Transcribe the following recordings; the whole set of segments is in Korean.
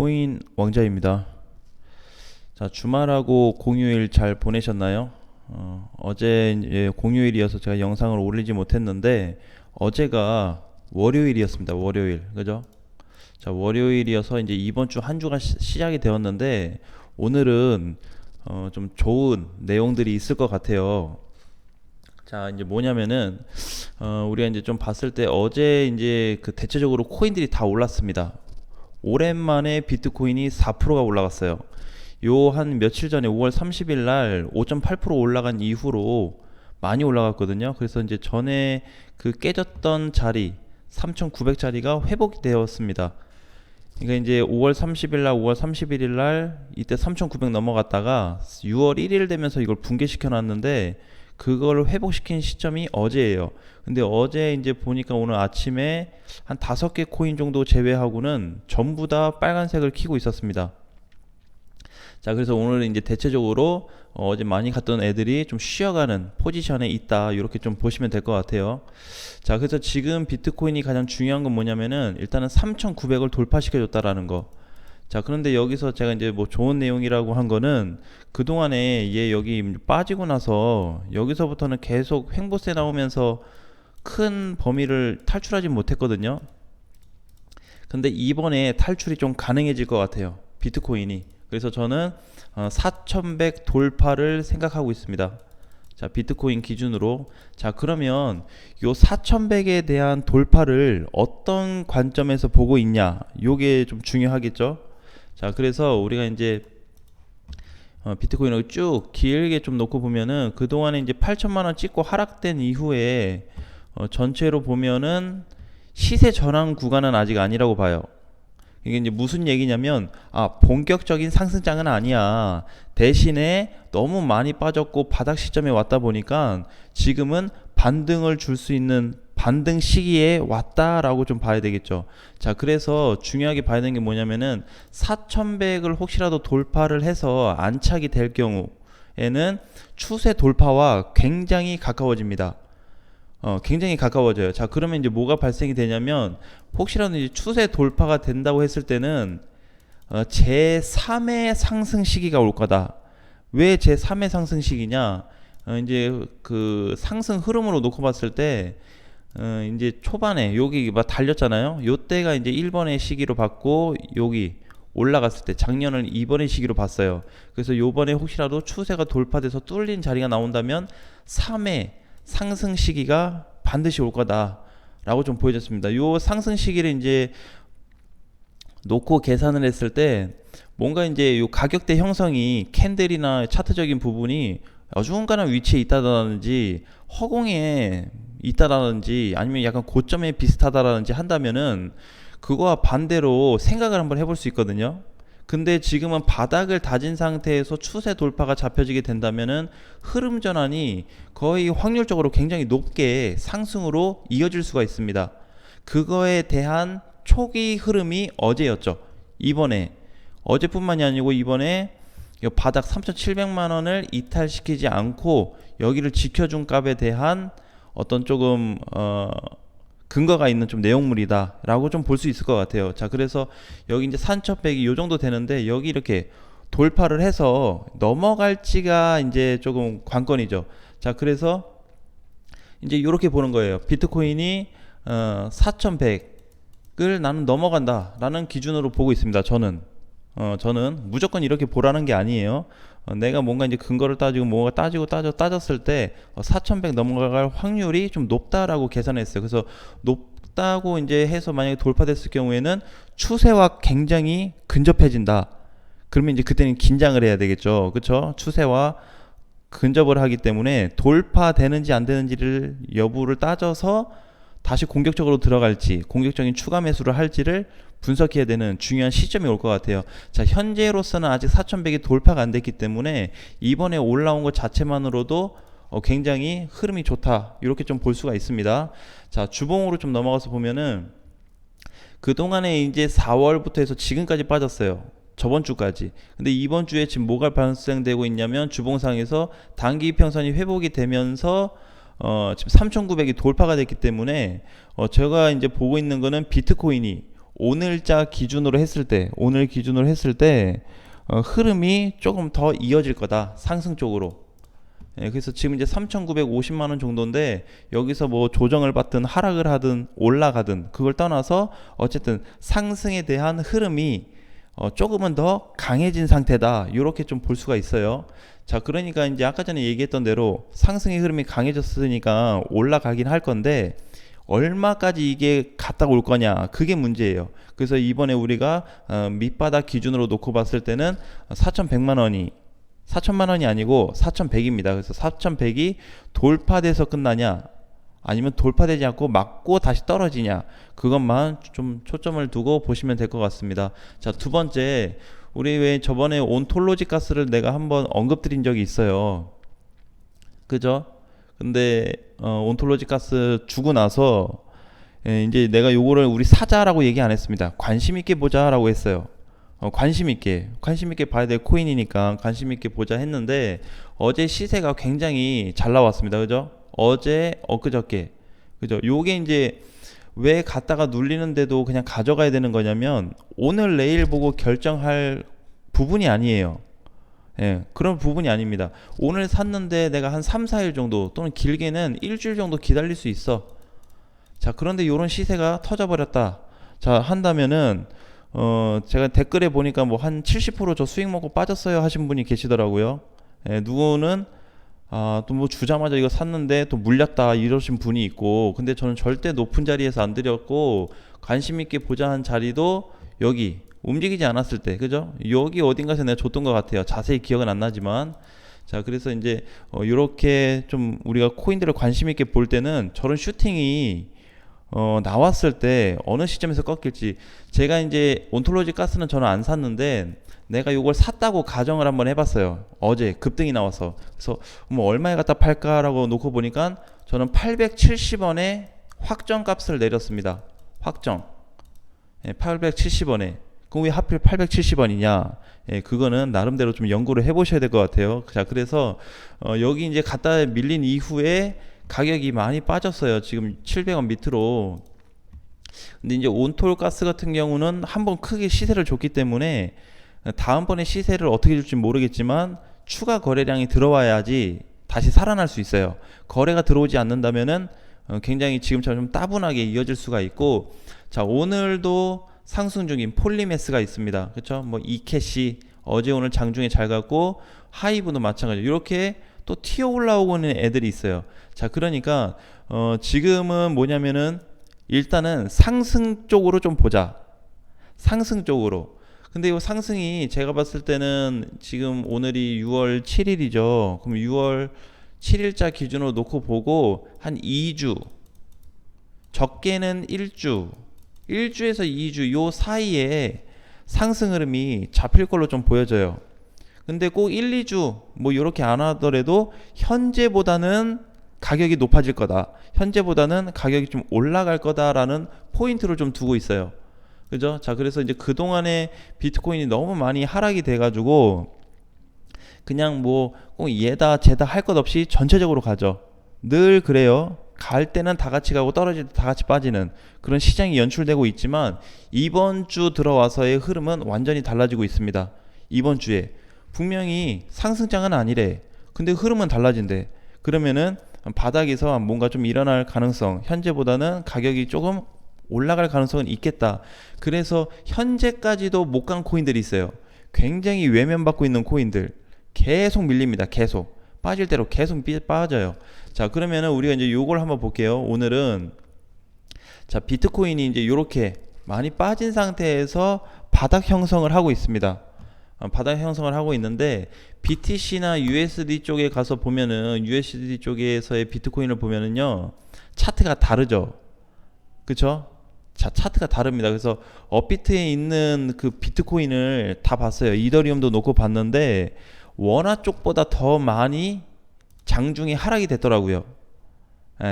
코인 왕자입니다. 자, 주말하고 공휴일 잘 보내셨나요? 어제 이제 공휴일이어서 제가 영상을 올리지 못했는데 어제가 월요일이었습니다. 월요일. 그죠? 자, 월요일이어서 이제 이번 주 한 주가 시작이 되었는데 오늘은 좀 좋은 내용들이 있을 것 같아요. 자, 이제 뭐냐면은 우리가 이제 좀 봤을 때 어제 이제 그 대체적으로 코인들이 다 올랐습니다. 오랜만에 비트코인이 4%가 올라갔어요. 요 한 며칠 전에 5월 30일 날 5.8% 올라간 이후로 많이 올라갔거든요. 그래서 이제 전에 그 깨졌던 자리 3,900짜리가 회복이 되었습니다. 그러니까 이제 5월 30일 날, 5월 31일 날 이때 3,900 넘어갔다가 6월 1일 되면서 이걸 붕괴시켜 놨는데 그걸 회복시킨 시점이 어제예요. 근데 어제 이제 보니까 오늘 아침에 한 5개 코인 정도 제외하고는 전부 다 빨간색을 켜고 있었습니다. 자, 그래서 오늘 이제 대체적으로 어제 많이 갔던 애들이 좀 쉬어가는 포지션에 있다. 이렇게 좀 보시면 될 것 같아요. 자, 그래서 지금 비트코인이 가장 중요한 건 뭐냐면은 일단은 3,900을 돌파시켜줬다라는 거. 자, 그런데 여기서 제가 이제 뭐 좋은 내용이라고 한 거는 그동안에 얘 여기 빠지고 나서 여기서부터는 계속 횡보세 나오면서 큰 범위를 탈출하지 못했거든요. 근데 이번에 탈출이 좀 가능해질 것 같아요. 비트코인이. 그래서 저는 4,100 돌파를 생각하고 있습니다. 자, 비트코인 기준으로. 자, 그러면 요 4,100에 대한 돌파를 어떤 관점에서 보고 있냐? 요게 좀 중요하겠죠? 자, 그래서 우리가 이제 비트코인을 쭉 길게 좀 놓고 보면은 그동안에 이제 8천만 원 찍고 하락된 이후에 전체로 보면은 시세 전환 구간은 아직 아니라고 봐요. 이게 이제 무슨 얘기냐면 본격적인 상승장은 아니야. 대신에 너무 많이 빠졌고 바닥 시점에 왔다 보니까 지금은 반등을 줄 수 있는 반등 시기에 왔다라고 좀 봐야 되겠죠. 자, 그래서 중요하게 봐야 되는 게 뭐냐면은 4,100을 혹시라도 돌파를 해서 안착이 될 경우에는 추세 돌파와 굉장히 가까워집니다. 굉장히 가까워져요. 자, 그러면 이제 뭐가 발생이 되냐면 혹시라도 이제 추세 돌파가 된다고 했을 때는 제3의 상승 시기가 올 거다. 왜 제3의 상승 시기냐? 이제 그 상승 흐름으로 놓고 봤을 때 이제 초반에 여기 막 달렸잖아요. 요때가 이제 1번의 시기로 봤고 여기 올라갔을 때 작년을 2번의 시기로 봤어요. 그래서 요번에 혹시라도 추세가 돌파돼서 뚫린 자리가 나온다면 3의 상승 시기가 반드시 올 거다라고 좀 보여졌습니다. 요 상승 시기를 이제 놓고 계산을 했을 때 뭔가 이제 요 가격대 형성이 캔들이나 차트적인 부분이 어중간한 위치에 있다든지 허공에 있다라든지 아니면 약간 고점에 비슷하다라든지 한다면은 그거와 반대로 생각을 한번 해볼 수 있거든요. 근데 지금은 바닥을 다진 상태에서 추세 돌파가 잡혀지게 된다면은 흐름 전환이 거의 확률적으로 굉장히 높게 상승으로 이어질 수가 있습니다. 그거에 대한 초기 흐름이 어제였죠. 이번에 어제뿐만이 아니고 이번에 바닥 3,700만 원을 이탈시키지 않고 여기를 지켜준 값에 대한 어떤 조금 근거가 있는 좀 내용물이다라고 좀 볼 수 있을 것 같아요. 자, 그래서 여기 이제 3,100이 요 정도 되는데 여기 이렇게 돌파를 해서 넘어갈지가 이제 조금 관건이죠. 자, 그래서 이제 이렇게 보는 거예요. 비트코인이 4,100을 나는 넘어간다라는 기준으로 보고 있습니다. 저는 무조건 이렇게 보라는 게 아니에요. 내가 뭔가 이제 근거를 따지고 뭐가 따졌을 때 4,100 넘어갈 확률이 좀 높다라고 계산했어요. 그래서 높다고 이제 해서 만약에 돌파됐을 경우에는 추세와 굉장히 근접해진다. 그러면 이제 그때는 긴장을 해야 되겠죠. 그렇죠? 추세와 근접을 하기 때문에 돌파되는지 안 되는지를 여부를 따져서 다시 공격적으로 들어갈지 공격적인 추가 매수를 할지를 분석해야 되는 중요한 시점이 올 것 같아요. 자, 현재로서는 아직 4,100이 돌파가 안 됐기 때문에 이번에 올라온 것 자체만으로도 굉장히 흐름이 좋다 이렇게 좀 볼 수가 있습니다. 자, 주봉으로 좀 넘어가서 보면은 그동안에 이제 4월부터 해서 지금까지 빠졌어요. 저번 주까지. 근데 이번 주에 지금 뭐가 발생되고 있냐면 주봉상에서 단기 이평선이 회복이 되면서 지금 3,900이 돌파가 됐기 때문에 제가 이제 보고 있는 거는 비트코인이 오늘자 기준으로 했을 때, 오늘 기준으로 했을 때 흐름이 조금 더 이어질 거다. 상승 쪽으로. 예, 그래서 지금 이제 3,950만 원 정도인데 여기서 뭐 조정을 받든 하락을 하든 올라가든 그걸 떠나서 어쨌든 상승에 대한 흐름이 조금은 더 강해진 상태다. 이렇게 좀 볼 수가 있어요. 자, 그러니까 이제 아까 전에 얘기했던 대로 상승의 흐름이 강해졌으니까 올라가긴 할 건데 얼마까지 이게 갔다 올 거냐, 그게 문제예요. 그래서 이번에 우리가 밑바닥 기준으로 놓고 봤을 때는 4,100만 원이 4천만 원이 아니고 4,100입니다. 그래서 4,100이 돌파돼서 끝나냐, 아니면 돌파되지 않고 맞고 다시 떨어지냐, 그것만 좀 초점을 두고 보시면 될 것 같습니다. 자, 두 번째, 우리 왜 저번에 온톨로지 가스를 내가 한번 언급드린 적이 있어요. 그죠? 근데 온톨로지 가스 주고 나서 이제 내가 요거를 우리 사자라고 얘기 안 했습니다. 관심 있게 보자라고 했어요. 관심 있게 봐야 될 코인이니까 관심 있게 보자 했는데 어제 시세가 굉장히 잘 나왔습니다. 그죠? 어제 엊그저께, 그죠? 요게 이제 왜 갔다가 눌리는데도 그냥 가져가야 되는 거냐면 오늘 내일 보고 결정할 부분이 아니에요. 예, 그런 부분이 아닙니다. 오늘 샀는데 내가 한 3, 4일 정도 또는 길게는 일주일 정도 기다릴 수 있어. 자, 그런데 요런 시세가 터져버렸다. 자, 한다면은 제가 댓글에 보니까 뭐 한 70% 저 수익 먹고 빠졌어요 하신 분이 계시더라고요. 예, 누구는 또 뭐 주자마자 이거 샀는데 또 물렸다 이러신 분이 있고, 근데 저는 절대 높은 자리에서 안 드렸고 관심 있게 보자 한 자리도 여기 움직이지 않았을 때, 그죠? 여기 어딘가에서 내가 줬던 것 같아요. 자세히 기억은 안 나지만. 자, 그래서 이제 요렇게 좀 우리가 코인들을 관심 있게 볼 때는 저런 슈팅이 나왔을 때 어느 시점에서 꺾일지, 제가 이제 온톨로지 가스는 저는 안 샀는데 내가 요걸 샀다고 가정을 한번 해봤어요. 어제 급등이 나와서. 그래서 뭐 얼마에 갖다 팔까라고 놓고 보니까 저는 870원에 확정 값을 내렸습니다. 확정. 870원에. 그럼 왜 하필 870원이냐? 예, 그거는 나름대로 좀 연구를 해보셔야 될 것 같아요. 자, 그래서 여기 이제 갖다 밀린 이후에 가격이 많이 빠졌어요. 지금 700원 밑으로. 근데 이제 온톨 가스 같은 경우는 한번 크게 시세를 줬기 때문에 다음번에 시세를 어떻게 줄지 모르겠지만 추가 거래량이 들어와야지 다시 살아날 수 있어요. 거래가 들어오지 않는다면은 굉장히 지금처럼 좀 따분하게 이어질 수가 있고, 자, 오늘도 상승 중인 폴리메스가 있습니다. 그렇죠? 뭐 이캐시 어제 오늘 장중에 잘 갔고, 하이브도 마찬가지로 이렇게 또 튀어 올라오는 애들이 있어요. 자, 그러니까 지금은 뭐냐면은 일단은 상승 쪽으로 좀 보자. 상승 쪽으로. 근데 이 상승이 제가 봤을 때는 지금 오늘이 6월 7일이죠. 그럼 6월 7일자 기준으로 놓고 보고 한 2주, 적게는 1주에서 2주 요 사이에 상승 흐름이 잡힐 걸로 좀 보여져요. 근데 꼭 1, 2주 뭐 이렇게 안 하더라도 현재보다는 가격이 높아질 거다, 현재보다는 가격이 좀 올라갈 거다라는 포인트를 좀 두고 있어요. 그죠? 자, 그래서 이제 그동안에 비트코인이 너무 많이 하락이 돼가지고 그냥 뭐 꼭 얘다 쟤다 할 것 없이 전체적으로 가죠. 늘 그래요. 갈 때는 다 같이 가고 떨어질 때 다 같이 빠지는 그런 시장이 연출되고 있지만 이번 주 들어와서의 흐름은 완전히 달라지고 있습니다. 이번 주에 분명히 상승장은 아니래. 근데 흐름은 달라진대. 그러면은 바닥에서 뭔가 좀 일어날 가능성, 현재보다는 가격이 조금 올라갈 가능성은 있겠다. 그래서 현재까지도 못 간 코인들이 있어요. 굉장히 외면받고 있는 코인들 계속 밀립니다. 계속 빠질 대로 계속 빠져요. 자, 그러면은 우리가 이제 요걸 한번 볼게요. 오늘은 자, 비트코인이 이제 요렇게 많이 빠진 상태에서 바닥 형성을 하고 있습니다. 바닥 형성을 하고 있는데 BTC나 USD 쪽에 가서 보면은 USD 쪽에서의 비트코인을 보면은요 차트가 다르죠. 그쵸? 자, 차트가 다릅니다. 그래서 업비트에 있는 그 비트코인을 다 봤어요. 이더리움도 놓고 봤는데 원화 쪽보다 더 많이 장중에 하락이 됐더라고요.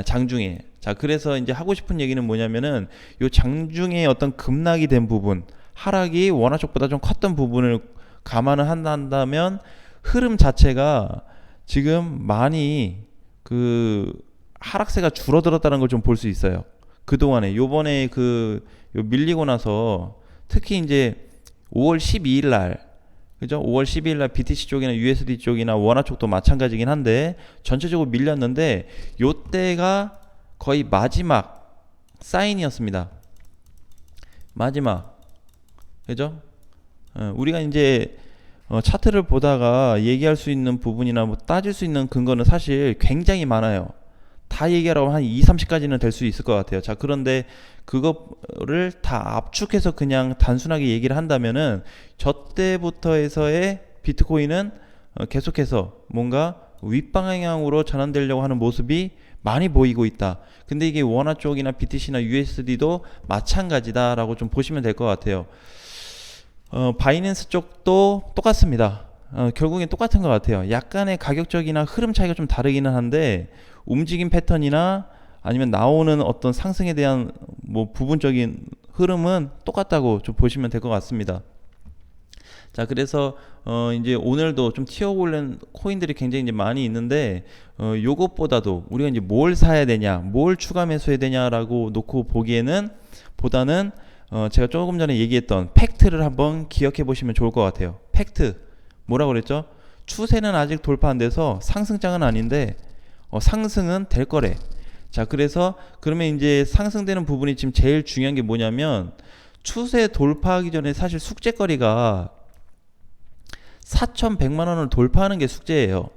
장중에. 자, 그래서 이제 하고 싶은 얘기는 뭐냐면은 요 장중에 어떤 급락이 된 부분, 하락이 원화 쪽보다 좀 컸던 부분을 감안을 한다면 흐름 자체가 지금 많이 그 하락세가 줄어들었다는 걸 좀 볼 수 있어요. 그동안에 요번에 요 밀리고 나서 특히 이제 5월 12일 날, 그죠? 5월 12일 날 BTC 쪽이나 USD 쪽이나 원화 쪽도 마찬가지긴 한데 전체적으로 밀렸는데 요때가 거의 마지막 사인이었습니다. 마지막, 그죠? 우리가 이제 차트를 보다가 얘기할 수 있는 부분이나 뭐 따질 수 있는 근거는 사실 굉장히 많아요. 다 얘기하라고 한 2, 30까지는 될 수 있을 것 같아요. 자, 그런데 그거를 다 압축해서 그냥 단순하게 얘기를 한다면은 저 때부터 해서의 비트코인은 계속해서 뭔가 윗방향으로 전환되려고 하는 모습이 많이 보이고 있다. 근데 이게 원화 쪽이나 BTC나 USD도 마찬가지다라고 좀 보시면 될 것 같아요. 바이낸스 쪽도 똑같습니다. 결국엔 똑같은 것 같아요. 약간의 가격적이나 흐름 차이가 좀 다르기는 한데 움직임 패턴이나 아니면 나오는 어떤 상승에 대한 뭐 부분적인 흐름은 똑같다고 좀 보시면 될 것 같습니다. 자, 그래서 이제 오늘도 좀 튀어올린 코인들이 굉장히 이제 많이 있는데 요것보다도 우리가 이제 뭘 사야 되냐, 뭘 추가 매수해야 되냐라고 놓고 보기에는 보다는 제가 조금 전에 얘기했던 팩트를 한번 기억해 보시면 좋을 것 같아요. 팩트 뭐라고 그랬죠? 추세는 아직 돌파 안 돼서 상승장은 아닌데 상승은 될 거래. 자, 그래서 그러면 이제 상승되는 부분이 지금 제일 중요한 게 뭐냐면 추세 돌파하기 전에 사실 숙제거리가 4,100만 원을 돌파하는 게 숙제예요.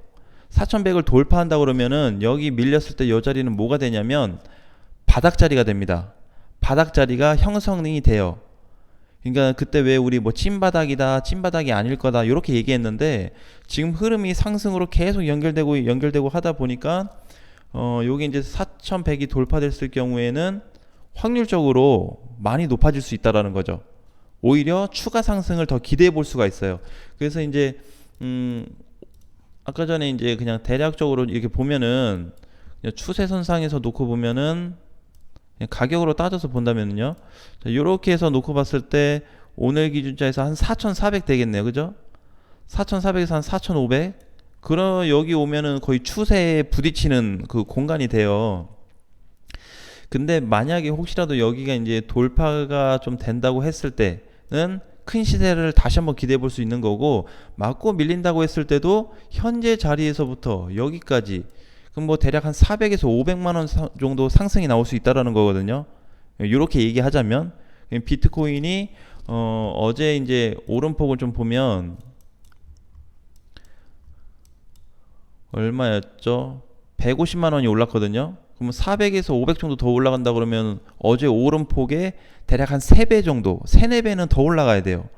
4,100을 돌파한다 그러면은 여기 밀렸을 때 이 자리는 뭐가 되냐면 바닥 자리가 됩니다. 바닥 자리가 형성이 돼요. 그러니까 그때 왜 우리 뭐 찐바닥이다, 찐바닥이 아닐 거다 이렇게 얘기했는데 지금 흐름이 상승으로 계속 연결되고 하다 보니까 요게 이제 4,100이 돌파됐을 경우에는 확률적으로 많이 높아질 수 있다라는 거죠. 오히려 추가 상승을 더 기대해 볼 수가 있어요. 그래서 이제 아까 전에 이제 그냥 대략적으로 이렇게 보면은 그냥 추세선상에서 놓고 보면은 그냥 가격으로 따져서 본다면요. 이렇게 해서 놓고 봤을 때 오늘 기준자에서 한 4,400 되겠네요. 그죠? 4,400에서 한 4,500. 그럼 여기 오면은 거의 추세에 부딪히는 그 공간이 돼요. 근데 만약에 혹시라도 여기가 이제 돌파가 좀 된다고 했을 때는 큰 시세를 다시 한번 기대해 볼 수 있는 거고, 맞고 밀린다고 했을 때도 현재 자리에서부터 여기까지 그럼 뭐 대략 한 400에서 500만 원 정도 상승이 나올 수 있다라는 거거든요. 이렇게 얘기하자면 비트코인이 어제 이제 오름폭을 좀 보면 얼마였죠? 150만 원이 올랐거든요. 그러면 400에서 500 정도 더 올라간다 그러면 어제 오름폭에 대략 한 3배 정도, 3, 4배는 더 올라가야 돼요.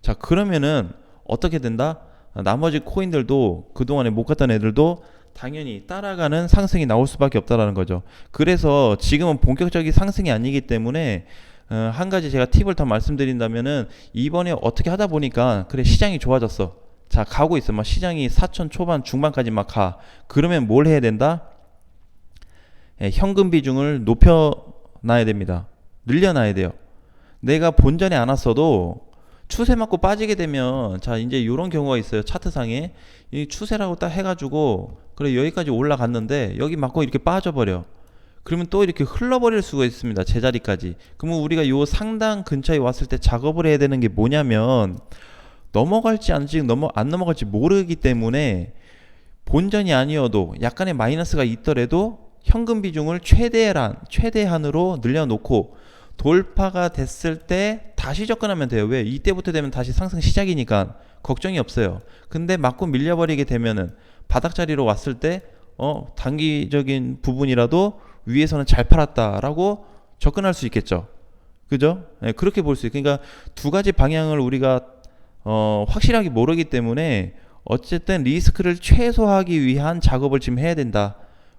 자, 그러면은 어떻게 된다? 나머지 코인들도 그동안에 못 갔던 애들도 당연히 따라가는 상승이 나올 수밖에 없다라는 거죠. 그래서 지금은 본격적인 상승이 아니기 때문에 한 가지 제가 팁을 더 말씀드린다면은 이번에 어떻게 하다 보니까 그래 시장이 좋아졌어. 자, 가고 있어. 막 시장이 4천 초반 중반까지 막 가. 그러면 뭘 해야 된다? 현금 비중을 높여놔야 됩니다. 늘려놔야 돼요. 내가 본전에 안 왔어도 추세 맞고 빠지게 되면 자 이제 이런 경우가 있어요. 차트상에 이 추세라고 딱 해가지고 그래 여기까지 올라갔는데 여기 맞고 이렇게 빠져버려. 그러면 또 이렇게 흘러버릴 수가 있습니다. 제자리까지. 그러면 우리가 요 상단 근처에 왔을 때 작업을 해야 되는 게 뭐냐면 넘어갈지 안 넘어갈지 모르기 때문에 본전이 아니어도 약간의 마이너스가 있더라도 현금 비중을 최대한으로 늘려놓고 돌파가 됐을 때 다시 접근하면 돼요. 왜? 이때부터 되면 다시 상승 시작이니까 걱정이 없어요. 근데 맞고 밀려버리게 되면은 바닥 자리로 왔을 때 단기적인 부분이라도 위에서는 잘 팔았다라고 접근할 수 있겠죠. 그죠? 네, 그렇게 볼 수 있어요. 그러니까 두 가지 방향을 우리가 확실하게 모르기 때문에 어쨌든 리스크를 최소화하기 위한 작업을 지금 해야 된다.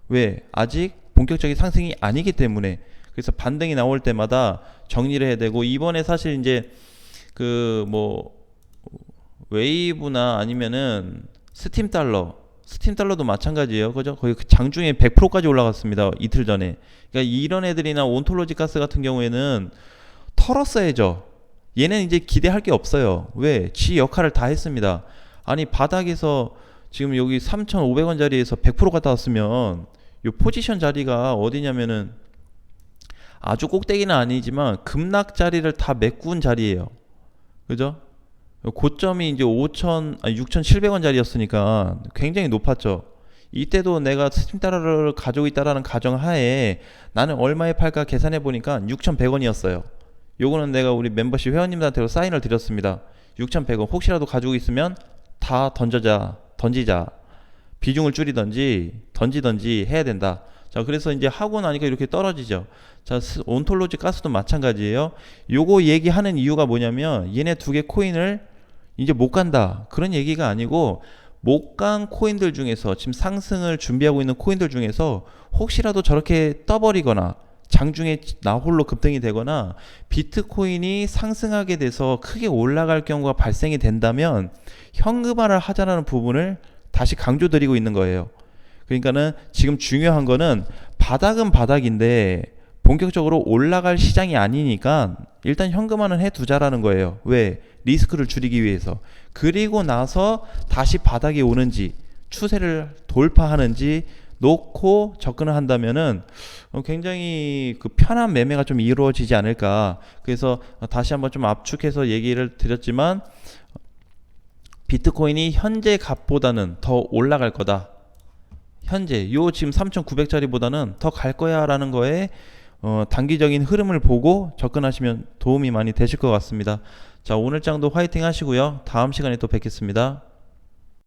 왜? 아직 본격적인 상승이 아니기 때문에. 그래서 반등이 나올 때마다 정리를 해야 되고, 이번에 사실 이제 그 뭐 웨이브나 아니면은 스팀 달러도 마찬가지예요. 그죠? 거의 장중에 100%까지 올라갔습니다. 이틀 전에. 그러니까 이런 애들이나 온톨로지 가스 같은 경우에는 털었어야죠. 얘는 이제 기대할 게 없어요. 왜? 지 역할을 다 했습니다. 아니 바닥에서 지금 여기 3,500원짜리에서 100% 갔다 왔으면 요 포지션 자리가 어디냐면은 아주 꼭대기는 아니지만 급락 자리를 다 메꾼 자리예요. 그죠? 고점이 이제 6,700원짜리였으니까 굉장히 높았죠. 이때도 내가 스팀 달러를 가지고 있다라는 가정하에 나는 얼마에 팔까 계산해 보니까 6,100원이었어요. 요거는 내가 우리 멤버십 회원님들한테 사인을 드렸습니다. 6,100원 혹시라도 가지고 있으면 다 던지자. 비중을 줄이던지 던지던지 해야 된다. 자, 그래서 이제 하고 나니까 이렇게 떨어지죠. 자, 온톨로지 가스도 마찬가지예요. 요거 얘기하는 이유가 뭐냐면 얘네 두 개 코인을 이제 못 간다 그런 얘기가 아니고, 못 간 코인들 중에서 지금 상승을 준비하고 있는 코인들 중에서 혹시라도 저렇게 떠버리거나 장중에 나홀로 급등이 되거나 비트코인이 상승하게 돼서 크게 올라갈 경우가 발생이 된다면 현금화를 하자라는 부분을 다시 강조드리고 있는 거예요. 그러니까는 지금 중요한 거는 바닥은 바닥인데 본격적으로 올라갈 시장이 아니니까 일단 현금화는 해두자라는 거예요. 왜? 리스크를 줄이기 위해서. 그리고 나서 다시 바닥이 오는지 추세를 돌파하는지 놓고 접근을 한다면은 굉장히 그 편한 매매가 좀 이루어지지 않을까. 그래서 다시 한번 좀 압축해서 얘기를 드렸지만, 비트코인이 현재 값보다는 더 올라갈 거다. 현재 요 지금 3,900짜리보다는 더 갈 거야 라는 거에 단기적인 흐름을 보고 접근하시면 도움이 많이 되실 것 같습니다. 자, 오늘 장도 화이팅 하시고요. 다음 시간에 또 뵙겠습니다.